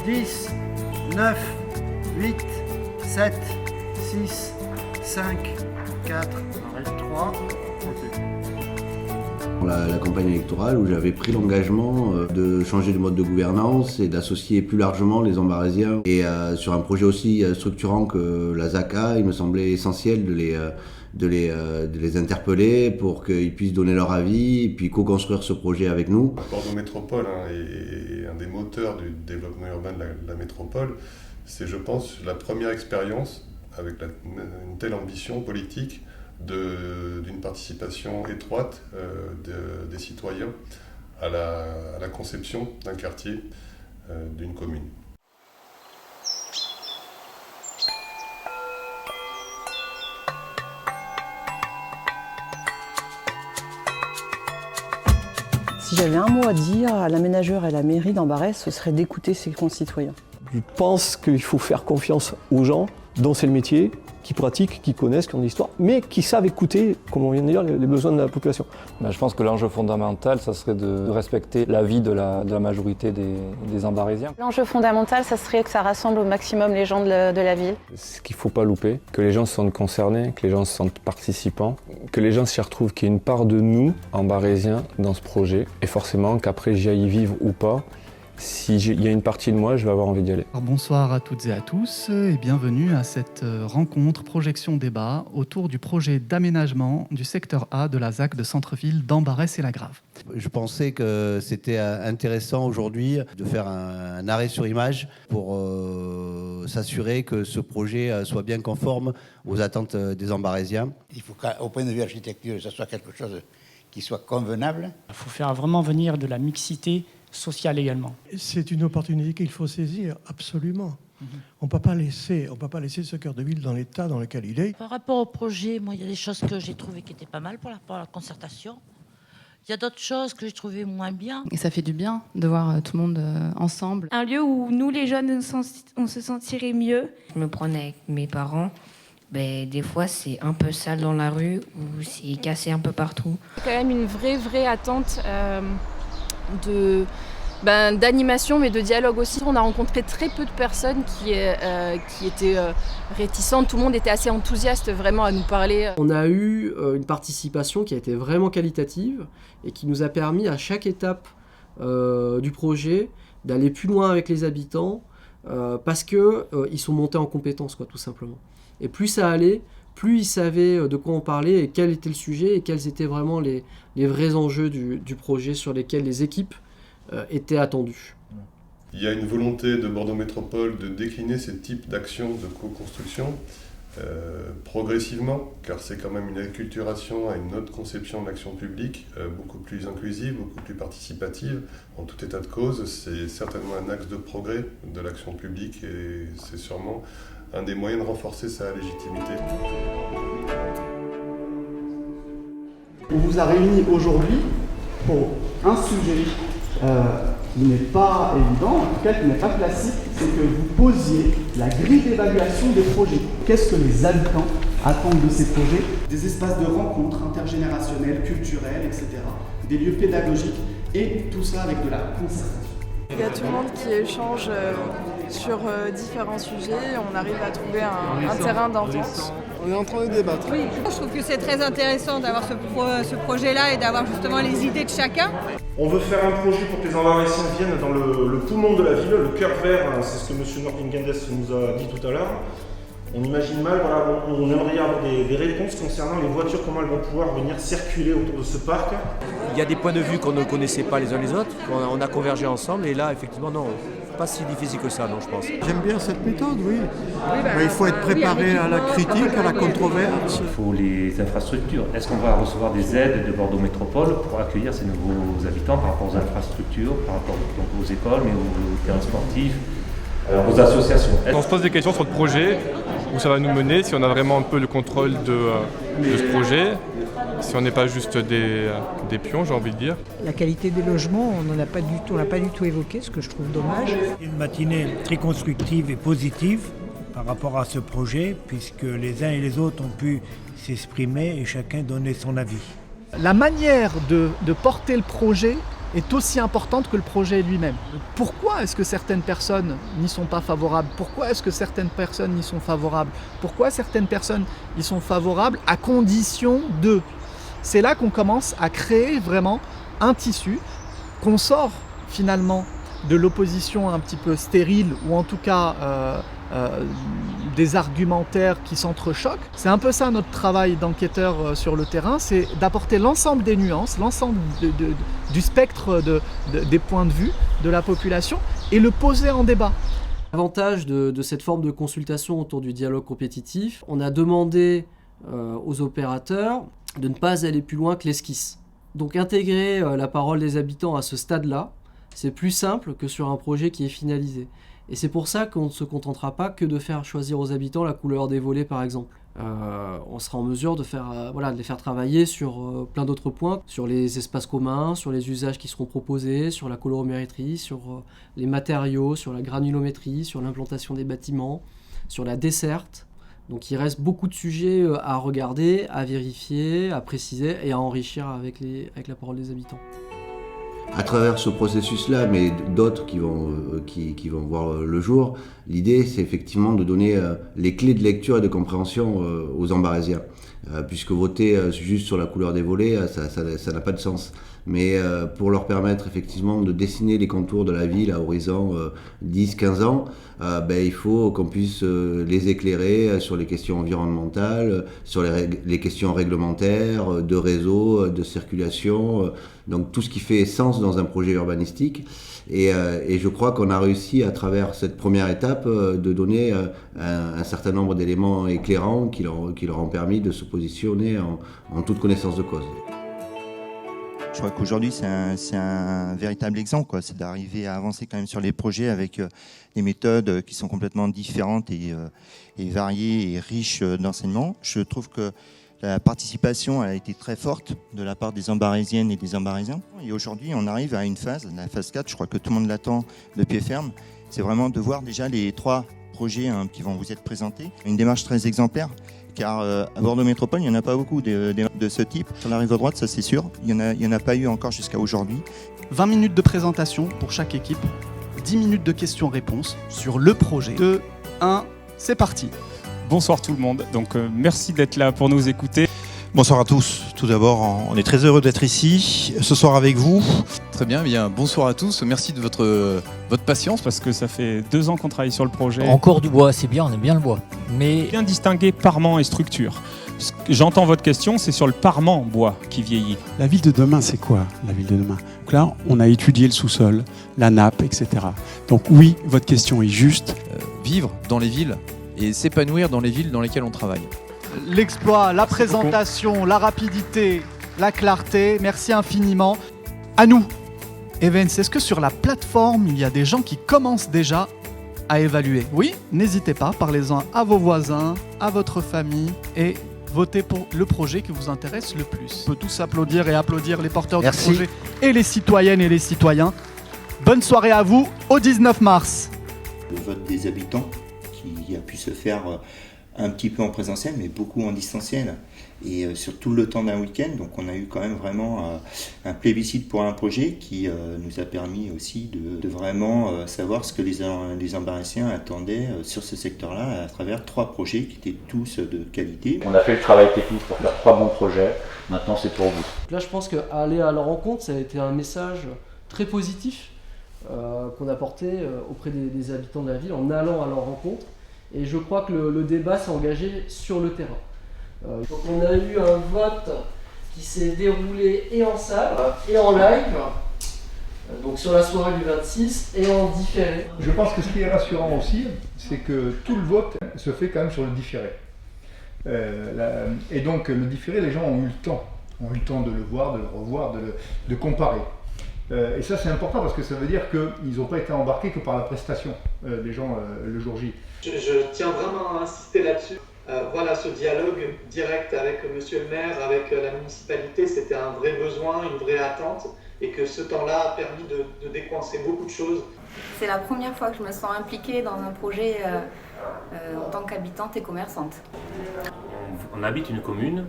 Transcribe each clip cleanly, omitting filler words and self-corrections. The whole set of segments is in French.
10, 9, 8, 7, 6, 5, 4, 3. La campagne électorale où j'avais pris l'engagement de changer de mode de gouvernance et d'associer plus largement les Ambarésiens. Et sur un projet aussi structurant que la ZACA, il me semblait essentiel de les interpeller pour qu'ils puissent donner leur avis et puis co-construire ce projet avec nous. Bordeaux Métropole est un des moteurs du développement urbain de la métropole. C'est, je pense, la première expérience avec une telle ambition politique d'une participation étroite des citoyens à la conception d'un quartier, d'une commune. Si j'avais un mot à dire à l'aménageur et à la mairie d'Ambarès, ce serait d'écouter ses concitoyens. Je pense qu'il faut faire confiance aux gens dont c'est le métier, qui pratiquent, qui connaissent, qui ont de l'histoire, mais qui savent écouter, comme on vient de dire, les besoins de la population. Je pense que l'enjeu fondamental, ça serait de respecter l'avis de la majorité des Ambarésiens. L'enjeu fondamental, ça serait que ça rassemble au maximum les gens de la ville. Ce qu'il ne faut pas louper, que les gens se sentent concernés, que les gens se sentent participants, que les gens s'y retrouvent, qu'il y ait une part de nous, Ambarésiens, dans ce projet, et forcément qu'après j'y aille vivre ou pas, s'il y a une partie de moi, je vais avoir envie d'y aller. Alors bonsoir à toutes et à tous et bienvenue à cette rencontre projection-débat autour du projet d'aménagement du secteur A de la ZAC de centre-ville d'Ambarès et la Grave. Je pensais que c'était intéressant aujourd'hui de faire un arrêt sur image pour s'assurer que ce projet soit bien conforme aux attentes des Ambarésiens. Il faut qu'au point de vue architecture, ça soit quelque chose qui soit convenable. Il faut faire vraiment venir de la mixité sociale également. C'est une opportunité qu'il faut saisir, absolument. On ne peut pas laisser ce cœur de ville dans l'état dans lequel il est. Par rapport au projet, moi, il y a des choses que j'ai trouvées qui étaient pas mal pour la concertation. Il y a d'autres choses que j'ai trouvées moins bien. Et ça fait du bien de voir tout le monde ensemble. Un lieu où nous, les jeunes, on se sentirait mieux. Je me prenais avec mes parents. Des fois, c'est un peu sale dans la rue ou c'est cassé un peu partout. C'est quand même une vraie attente d'animation, mais de dialogue aussi. On a rencontré très peu de personnes qui étaient réticentes. Tout le monde était assez enthousiaste vraiment à nous parler. On a eu une participation qui a été vraiment qualitative et qui nous a permis à chaque étape du projet d'aller plus loin avec les habitants parce qu'ils sont montés en compétences, quoi, tout simplement. Et plus ça allait, plus ils savaient de quoi on parlait et quel était le sujet et quels étaient vraiment les vrais enjeux du projet sur lesquels les équipes étaient attendues. Il y a une volonté de Bordeaux Métropole de décliner ces types d'actions de co-construction progressivement, car c'est quand même une acculturation à une autre conception de l'action publique, beaucoup plus inclusive, beaucoup plus participative. En tout état de cause, c'est certainement un axe de progrès de l'action publique et c'est sûrement un des moyens de renforcer sa légitimité. On vous a réunis aujourd'hui pour un sujet qui n'est pas évident, en tout cas qui n'est pas classique, c'est que vous posiez la grille d'évaluation des projets. Qu'est-ce que les habitants attendent de ces projets? Des espaces de rencontres intergénérationnelles, culturelles, etc. Des lieux pédagogiques et tout ça avec de la concertation. Il y a tout le monde qui échange sur différents sujets, on arrive à trouver un terrain d'entente. On est en train de débattre. Oui, je trouve que c'est très intéressant d'avoir ce projet-là et d'avoir justement les idées de chacun. On veut faire un projet pour que les Ambarésiens viennent dans le poumon de la ville, le cœur vert, c'est ce que M. Nordingendes nous a dit tout à l'heure. On imagine mal, on aimerait avoir des réponses concernant les voitures, comment elles vont pouvoir venir circuler autour de ce parc. Il y a des points de vue qu'on ne connaissait pas les uns les autres, on a convergé ensemble et là, effectivement, non, pas si difficile que ça, non, je pense. J'aime bien cette méthode, oui. Mais il faut être préparé à la critique, à la controverse. Il faut les infrastructures. Est-ce qu'on va recevoir des aides de Bordeaux Métropole pour accueillir ces nouveaux habitants par rapport aux infrastructures, par rapport aux écoles, mais aux terrains sportifs, aux associations? On se pose des questions sur le projet, où ça va nous mener, si on a vraiment un peu le contrôle de ce projet, si on n'est pas juste des pions, j'ai envie de dire. La qualité des logements, on l'a pas du tout évoqué, ce que je trouve dommage. Une matinée très constructive et positive par rapport à ce projet, puisque les uns et les autres ont pu s'exprimer et chacun donner son avis. La manière de porter le projet est aussi importante que le projet lui-même. Pourquoi est-ce que certaines personnes n'y sont pas favorables? Pourquoi est-ce que certaines personnes y sont favorables? Pourquoi certaines personnes y sont favorables à condition de? C'est là qu'on commence à créer vraiment un tissu, qu'on sort finalement de l'opposition un petit peu stérile, ou en tout cas des argumentaires qui s'entrechoquent. C'est un peu ça notre travail d'enquêteur sur le terrain, c'est d'apporter l'ensemble des nuances, l'ensemble du spectre des points de vue de la population et le poser en débat. L'avantage de cette forme de consultation autour du dialogue compétitif, on a demandé aux opérateurs de ne pas aller plus loin que l'esquisse. Donc intégrer la parole des habitants à ce stade-là, c'est plus simple que sur un projet qui est finalisé. Et c'est pour ça qu'on ne se contentera pas que de faire choisir aux habitants la couleur des volets, par exemple. On sera en mesure de les faire travailler sur plein d'autres points, sur les espaces communs, sur les usages qui seront proposés, sur la colorimétrie, sur les matériaux, sur la granulométrie, sur l'implantation des bâtiments, sur la desserte. Donc il reste beaucoup de sujets à regarder, à vérifier, à préciser et à enrichir avec la parole des habitants. À travers ce processus-là, mais d'autres qui vont voir le jour, l'idée c'est effectivement de donner les clés de lecture et de compréhension aux Ambarésiens. Puisque voter juste sur la couleur des volets, ça n'a pas de sens. Mais pour leur permettre effectivement de dessiner les contours de la ville à horizon 10-15 ans, il faut qu'on puisse les éclairer sur les questions environnementales, sur les questions réglementaires, de réseau, de circulation, donc tout ce qui fait sens dans un projet urbanistique. Et je crois qu'on a réussi à travers cette première étape de donner un certain nombre d'éléments éclairants qui leur ont permis de se positionner en toute connaissance de cause. Je crois qu'aujourd'hui, c'est un véritable exemple, quoi. C'est d'arriver à avancer quand même sur les projets avec des méthodes qui sont complètement différentes et variées et riches d'enseignements. Je trouve que la participation a été très forte de la part des Ambarésiennes et des Ambarésiens. Et aujourd'hui, on arrive à une phase, la phase 4, je crois que tout le monde l'attend de pied ferme. C'est vraiment de voir déjà les 3 projets qui vont vous être présentés. Une démarche très exemplaire. Car à Bordeaux Métropole, il n'y en a pas beaucoup de ce type. Sur la rive droite, ça c'est sûr, il n'y en a pas eu encore jusqu'à aujourd'hui. 20 minutes de présentation pour chaque équipe, 10 minutes de questions-réponses sur le projet. 2, 1, c'est parti. Bonsoir tout le monde, donc merci d'être là pour nous écouter. Bonsoir à tous. Tout d'abord, on est très heureux d'être ici, ce soir avec vous. Très bien, bonsoir à tous. Merci de votre patience. Parce que ça fait 2 ans qu'on travaille sur le projet. Encore du bois, c'est bien, on aime bien le bois. Mais bien distinguer parement et structure. J'entends votre question, c'est sur le parement bois qui vieillit. La ville de demain, c'est quoi la ville de demain? Donc là, on a étudié le sous-sol, la nappe, etc. Donc oui, votre question est juste. Vivre dans les villes et s'épanouir dans les villes dans lesquelles on travaille. L'exploit, la présentation, la rapidité, la clarté, merci infiniment. À nous, Evans, est-ce que sur la plateforme, il y a des gens qui commencent déjà à évaluer? Oui, n'hésitez pas, parlez-en à vos voisins, à votre famille et votez pour le projet qui vous intéresse le plus. On peut tous applaudir et applaudir les porteurs du projet et les citoyennes et les citoyens. Bonne soirée à vous, au 19 mars. Le vote des habitants qui a pu se faire un petit peu en présentiel, mais beaucoup en distanciel. Et sur tout le temps d'un week-end, donc on a eu quand même vraiment un plébiscite pour un projet qui nous a permis aussi de vraiment savoir ce que les Ambarésiens attendaient sur ce secteur-là à travers 3 projets qui étaient tous de qualité. On a fait le travail technique pour faire 3 bons projets, maintenant c'est pour vous. Là je pense qu'aller à leur rencontre, ça a été un message très positif qu'on a porté auprès des habitants de la ville en allant à leur rencontre. Et je crois que le débat s'est engagé sur le terrain. Donc on a eu un vote qui s'est déroulé et en salle et en live, donc sur la soirée du 26 et en différé. Je pense que ce qui est rassurant aussi, c'est que tout le vote se fait quand même sur le différé. Et donc le différé, les gens ont eu le temps de le voir, de le revoir, de comparer. Et ça c'est important parce que ça veut dire qu'ils n'ont pas été embarqués que par la prestation des gens le jour J. Je tiens vraiment à insister là-dessus. Voilà, ce dialogue direct avec monsieur le maire, avec la municipalité, c'était un vrai besoin, une vraie attente, et que ce temps-là a permis de décoincer beaucoup de choses. C'est la première fois que je me sens impliquée dans un projet en tant qu'habitante et commerçante. On habite une commune,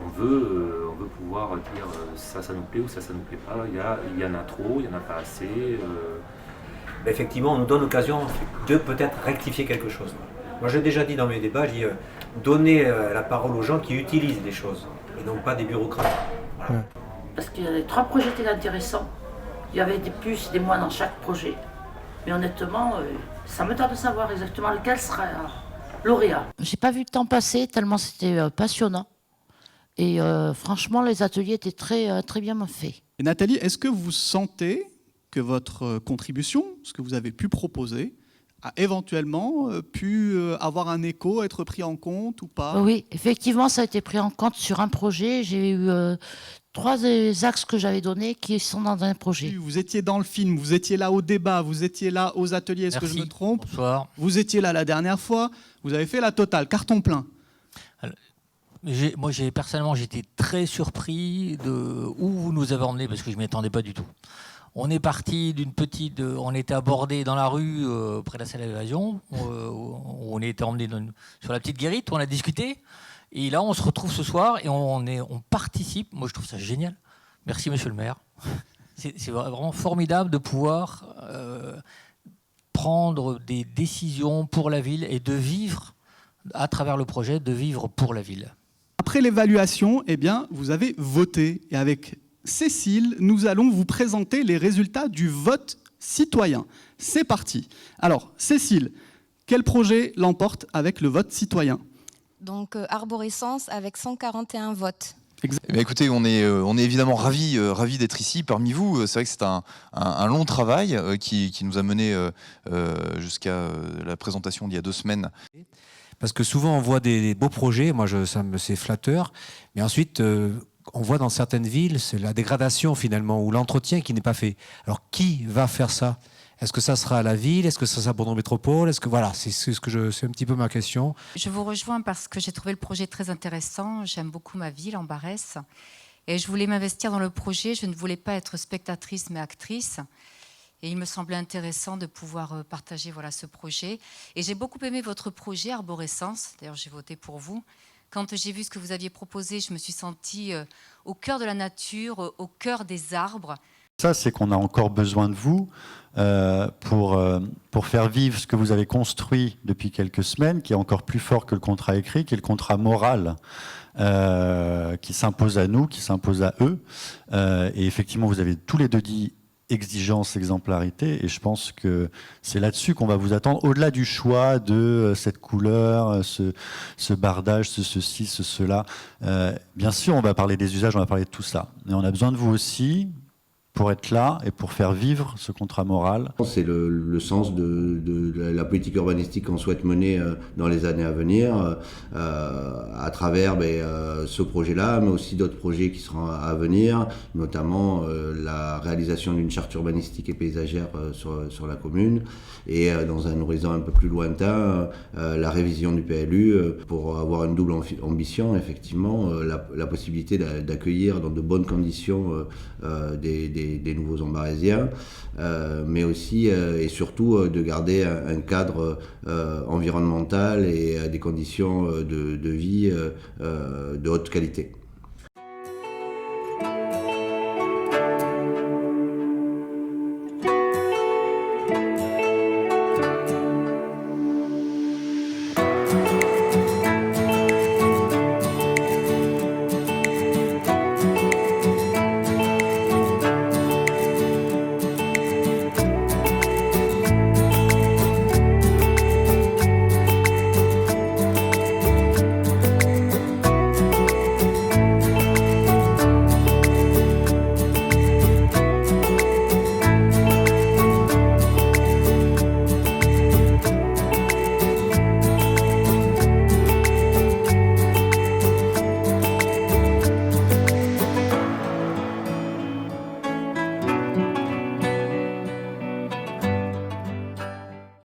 on veut pouvoir dire ça nous plaît ou ça nous plaît pas. Il y en a trop, il y en a pas assez. Effectivement, on nous donne l'occasion de peut-être rectifier quelque chose. Moi, j'ai déjà dit dans mes débats, je dis donner la parole aux gens qui utilisent des choses et non pas des bureaucrates. Voilà. Parce que les 3 projets étaient intéressants. Il y avait des plus, des moins dans chaque projet. Mais honnêtement, ça me tarde de savoir exactement lequel sera lauréat. J'ai pas vu le temps passer tellement c'était passionnant. Et franchement, les ateliers étaient très, très bien faits. Et Nathalie, est-ce que vous sentez que votre contribution, ce que vous avez pu proposer, a éventuellement pu avoir un écho, être pris en compte ou pas? Oui, effectivement, ça a été pris en compte sur un projet. J'ai eu 3 des axes que j'avais donnés qui sont dans un projet. Vous étiez dans le film, vous étiez là au débat, vous étiez là aux ateliers, est-ce que je me trompe? Bonsoir. Vous étiez là la dernière fois, vous avez fait la totale, carton plein. Moi, personnellement, j'étais très surpris de où vous nous avez emmenés, parce que je ne m'y attendais pas du tout. On est parti d'une petite... on était abordé dans la rue, près de la salle d'évasion. On était emmené sur la petite guérite, où on a discuté. Et là, on se retrouve ce soir et on participe. Moi, je trouve ça génial. Merci, monsieur le maire. C'est vraiment formidable de pouvoir prendre des décisions pour la ville et de vivre, à travers le projet, de vivre pour la ville. Après l'évaluation, eh bien, vous avez voté. Et avec Cécile, nous allons vous présenter les résultats du vote citoyen. C'est parti. Alors, Cécile, quel projet l'emporte avec le vote citoyen? Donc, Arborescence avec 141 votes. Eh bien, écoutez, on est évidemment ravis d'être ici parmi vous. C'est vrai que c'est un long travail qui nous a mené jusqu'à la présentation d'il y a 2 semaines. Parce que souvent on voit des beaux projets, moi c'est flatteur, mais ensuite on voit dans certaines villes c'est la dégradation finalement ou l'entretien qui n'est pas fait. Alors qui va faire ça? Est-ce que ça sera à la ville? Est-ce que ça sera Bordeaux Métropole? Est-ce que voilà, c'est un petit peu ma question. Je vous rejoins parce que j'ai trouvé le projet très intéressant. J'aime beaucoup ma ville, Ambarès, et je voulais m'investir dans le projet. Je ne voulais pas être spectatrice mais actrice. Et il me semblait intéressant de pouvoir partager ce projet. Et j'ai beaucoup aimé votre projet Arborescence. D'ailleurs, j'ai voté pour vous. Quand j'ai vu ce que vous aviez proposé, je me suis sentie au cœur de la nature, au cœur des arbres. Ça, c'est qu'on a encore besoin de vous pour faire vivre ce que vous avez construit depuis quelques semaines, qui est encore plus fort que le contrat écrit, qui est le contrat moral qui s'impose à nous, qui s'impose à eux. Et effectivement, vous avez tous les deux dit exigence, exemplarité, et je pense que c'est là-dessus qu'on va vous attendre, au-delà du choix de cette couleur, ce bardage, ceci, cela. Bien sûr, on va parler des usages, on va parler de tout ça, mais on a besoin de vous aussi pour être là et pour faire vivre ce contrat moral. C'est le sens de la politique urbanistique qu'on souhaite mener dans les années à venir, à travers ce projet-là, mais aussi d'autres projets qui seront à venir, notamment la réalisation d'une charte urbanistique et paysagère sur la commune, et dans un horizon un peu plus lointain, la révision du PLU pour avoir une double ambition, effectivement, la possibilité d'accueillir dans de bonnes conditions des nouveaux Ambarésiens, mais aussi et surtout de garder un cadre environnemental et des conditions de vie de haute qualité.